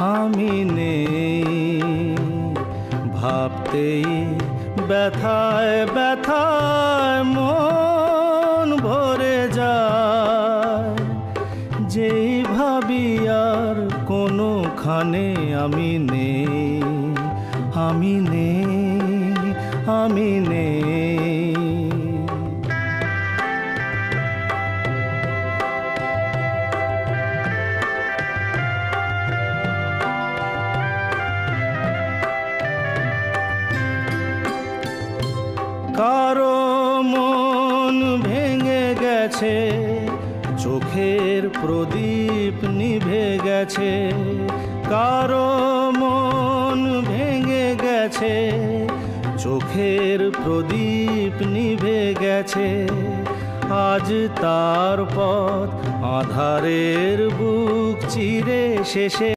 আমি নেই। ভাবতেই ব্যথায় ব্যথায় মন ভরে যায়, যেই ভাবি আর কোনোখানে আমি নেই, আমি নেই, আমি নেই। কারো মন ভেঙে গেছে, চোখের প্রদীপ নিভে গেছে। কারো মন ভেঙে গেছে, চোখের প্রদীপ নিভে গেছে। আজ তার পথ আঁধারের বুক চিরে শেষে